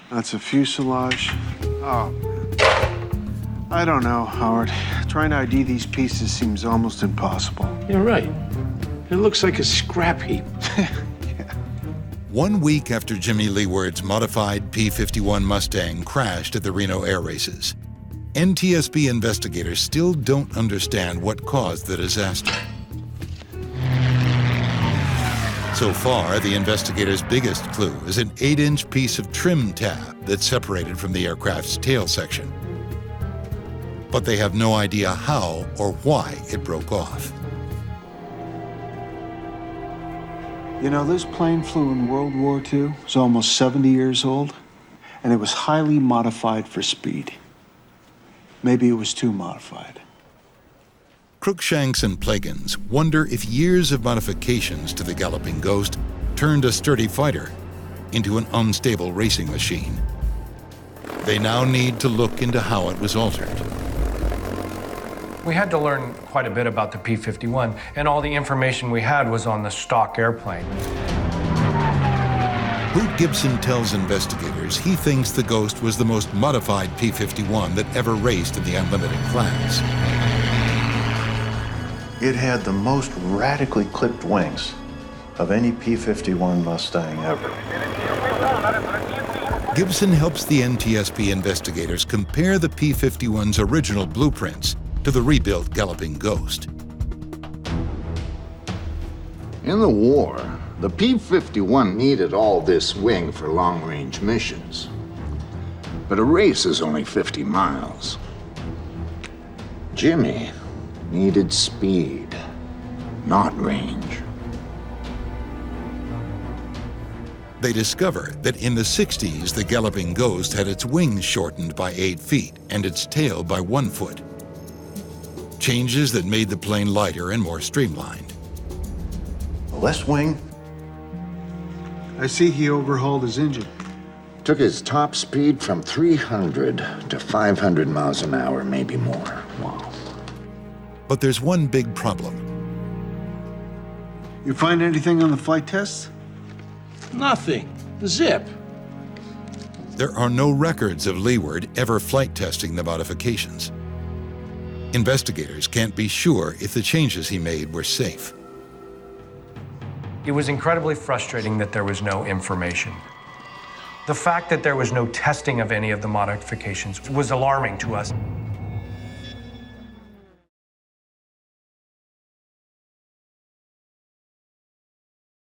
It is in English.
That's a fuselage. Oh, I don't know, Howard. Trying to ID these pieces seems almost impossible. You're right. It looks like a scrap heap. 1 week after Jimmy Leeward's modified P-51 Mustang crashed at the Reno Air Races, NTSB investigators still don't understand what caused the disaster. So far, the investigators' biggest clue is an 8-inch piece of trim tab that separated from the aircraft's tail section. But they have no idea how or why it broke off. You know, this plane flew in World War II. It's almost 70 years old, and it was highly modified for speed. Maybe it was too modified. Cruikshanks and Plagans wonder if years of modifications to the Galloping Ghost turned a sturdy fighter into an unstable racing machine. They now need to look into how it was altered. We had to learn quite a bit about the P-51, and all the information we had was on the stock airplane. Boot Gibson tells investigators he thinks the Ghost was the most modified P-51 that ever raced in the unlimited class. It had the most radically clipped wings of any P-51 Mustang ever. Gibson helps the NTSB investigators compare the P-51's original blueprints to the rebuilt Galloping Ghost. In the war, the P-51 needed all this wing for long-range missions. But a race is only 50 miles. Jimmy needed speed, not range. They discover that in the 60s, the Galloping Ghost had its wings shortened by 8 feet and its tail by 1 foot. Changes that made the plane lighter and more streamlined. Less wing. I see he overhauled his engine. Took his top speed from 300 to 500 miles an hour, maybe more. Wow. But there's one big problem. You find anything on the flight tests? Nothing. Zip. There are no records of Leeward ever flight testing the modifications. Investigators can't be sure if the changes he made were safe. It was incredibly frustrating that there was no information. The fact that there was no testing of any of the modifications was alarming to us.